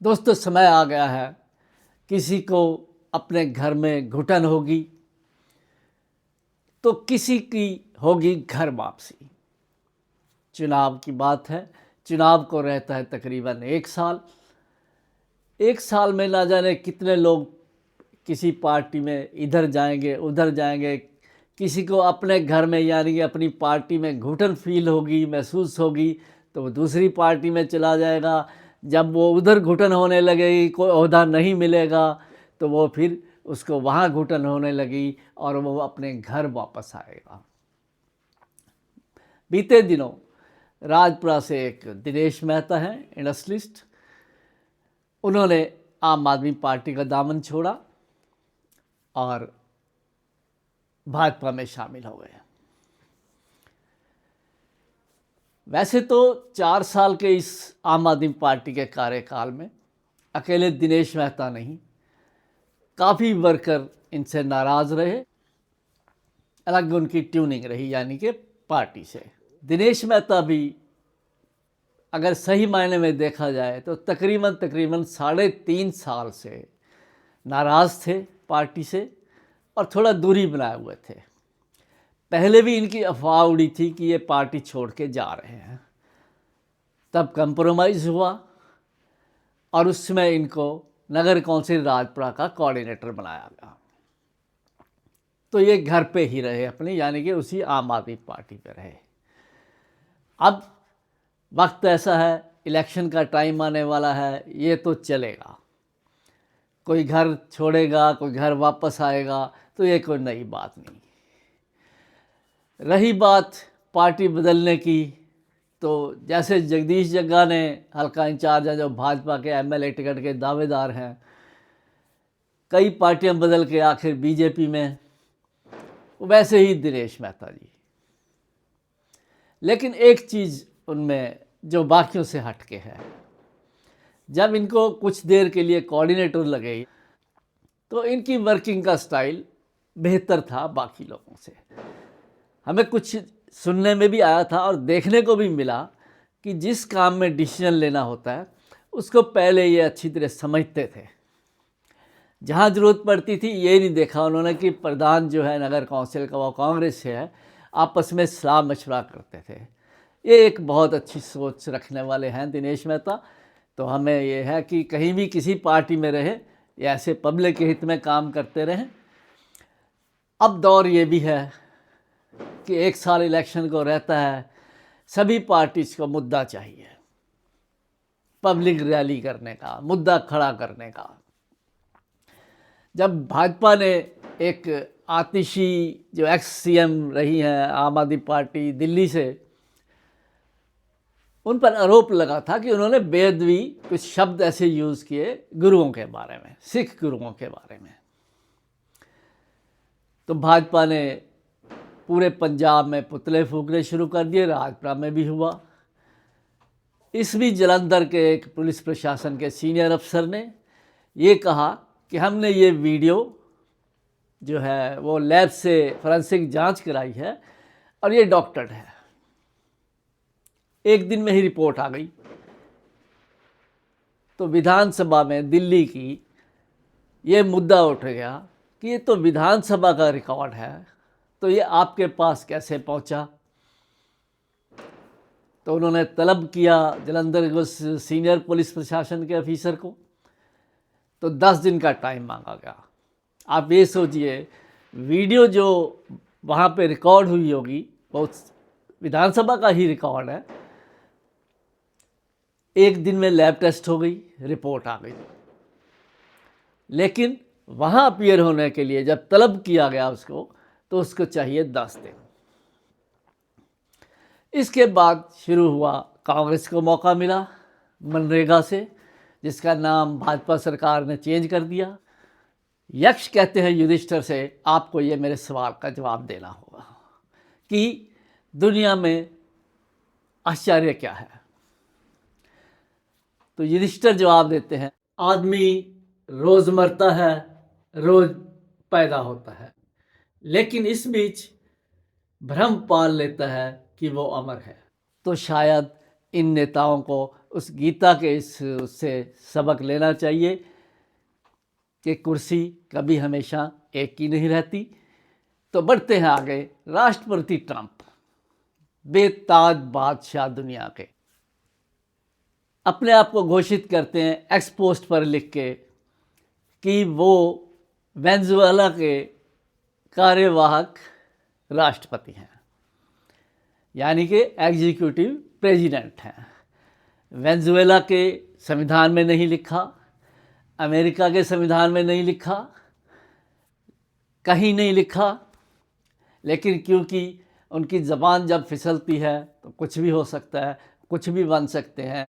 दोस्तों, समय आ गया है, किसी को अपने घर में घुटन होगी तो किसी की होगी घर वापसी। चुनाव की बात है, चुनाव को रहता है तकरीबन 1 साल। 1 साल में ना जाने कितने लोग किसी पार्टी में इधर जाएंगे उधर जाएंगे। किसी को अपने घर में यानी कि अपनी पार्टी में घुटन फील होगी, महसूस होगी, तो वो दूसरी पार्टी में चला जाएगा। जब वो उधर घुटन होने लगेगी, कोई ओहदा नहीं मिलेगा, तो वो फिर उसको वहाँ घुटन होने लगी और वो अपने घर वापस आएगा। बीते दिनों राजपुरा से एक दिनेश मेहता हैं, इंडस्ट्रियलिस्ट। उन्होंने आम आदमी पार्टी का दामन छोड़ा और भाजपा में शामिल हो गए। वैसे तो 4 साल के इस आम आदमी पार्टी के कार्यकाल में अकेले दिनेश मेहता नहीं, काफ़ी वर्कर इनसे नाराज़ रहे। अलग उनकी ट्यूनिंग रही यानी कि पार्टी से। दिनेश मेहता भी अगर सही मायने में देखा जाए तो तकरीबन 3.5 साल से नाराज़ थे पार्टी से और थोड़ा दूरी बनाए हुए थे। पहले भी इनकी अफवाह उड़ी थी कि ये पार्टी छोड़ के जा रहे हैं, तब कंप्रोमाइज़ हुआ और उसमें इनको नगर कौंसिल राजपुरा का कोऑर्डिनेटर बनाया गया। तो ये घर पे ही रहे अपने, यानी कि उसी आम आदमी पार्टी पे रहे। अब वक्त ऐसा है, इलेक्शन का टाइम आने वाला है, ये तो चलेगा। कोई घर छोड़ेगा, कोई घर वापस आएगा, तो ये कोई नई बात नहीं। रही बात पार्टी बदलने की, तो जैसे जगदीश जग्गा ने हल्का इंचार्ज है, जो भाजपा के एमएलए टिकट के दावेदार हैं, कई पार्टियां बदल के आखिर बीजेपी में, वैसे ही दिनेश मेहता जी। लेकिन एक चीज़ उनमें जो बाकियों से हटके है, जब इनको कुछ देर के लिए कोऑर्डिनेटर लगे तो इनकी वर्किंग का स्टाइल बेहतर था बाकी लोगों से। हमें कुछ सुनने में भी आया था और देखने को भी मिला कि जिस काम में डिसीजन लेना होता है उसको पहले ये अच्छी तरह समझते थे। जहाँ ज़रूरत पड़ती थी ये नहीं देखा उन्होंने कि प्रधान जो है नगर कौंसिल का वो कांग्रेस से है, आपस में सलाह मशवरा करते थे। ये एक बहुत अच्छी सोच रखने वाले हैं दिनेश मेहता। तो हमें ये है कि कहीं भी किसी पार्टी में रहे, ये ऐसे पब्लिक के हित में काम करते रहें। अब दौर ये भी है कि 1 साल इलेक्शन को रहता है, सभी पार्टीज को मुद्दा चाहिए, पब्लिक रैली करने का, मुद्दा खड़ा करने का। जब भाजपा ने एक आतिशी जो एक्स सीएम रही हैं आम आदमी पार्टी दिल्ली से, उन पर आरोप लगा था कि उन्होंने बेअदबी कुछ शब्द ऐसे यूज़ किए गुरुओं के बारे में, सिख गुरुओं के बारे में। तो भाजपा ने पूरे पंजाब में पुतले फूकने शुरू कर दिए, राजपुरा में भी हुआ। इस बीच जलंधर के एक पुलिस प्रशासन के सीनियर अफसर ने ये कहा कि हमने ये वीडियो जो है वो लैब से फोरेंसिक जांच कराई है और ये डॉक्टर्ड है। एक दिन में ही रिपोर्ट आ गई। तो विधानसभा में दिल्ली की ये मुद्दा उठ गया कि ये तो विधानसभा का रिकॉर्ड है, तो ये आपके पास कैसे पहुंचा। तो उन्होंने तलब किया जलंधर के सीनियर पुलिस प्रशासन के ऑफिसर को, तो 10 दिन का टाइम मांगा गया। आप ये सोचिए, वीडियो जो वहाँ पे रिकॉर्ड हुई होगी वो विधानसभा का ही रिकॉर्ड है। एक दिन में लैब टेस्ट हो गई, रिपोर्ट आ गई। लेकिन वहाँ अपीयर होने के लिए जब तलब किया गया उसको, तो उसको चाहिए 10 दिन। इसके बाद शुरू हुआ, कांग्रेस को मौका मिला मनरेगा से, जिसका नाम भाजपा सरकार ने चेंज कर दिया। यक्ष कहते हैं युधिष्ठिर से, आपको ये मेरे सवाल का जवाब देना होगा कि दुनिया में आश्चर्य क्या है। तो युधिष्ठिर जवाब देते हैं, आदमी रोज़ मरता है, रोज़ पैदा होता है, लेकिन इस बीच भ्रम पाल लेता है कि वो अमर है। तो शायद इन नेताओं को उस गीता के उससे सबक लेना चाहिए कि कुर्सी कभी हमेशा एक ही नहीं रहती। तो बढ़ते हैं आगे। राष्ट्रपति ट्रंप, बेताज बादशाह दुनिया के, अपने आप को घोषित करते हैं एक्स पोस्ट पर लिख के कि वो वेनेजुएला के कार्यवाहक राष्ट्रपति हैं, यानी कि एग्जीक्यूटिव प्रेसिडेंट हैं। वेनेजुएला के संविधान में नहीं लिखा, अमेरिका के संविधान में नहीं लिखा, कहीं नहीं लिखा, लेकिन क्योंकि उनकी ज़बान जब फिसलती है तो कुछ भी हो सकता है, कुछ भी बन सकते हैं।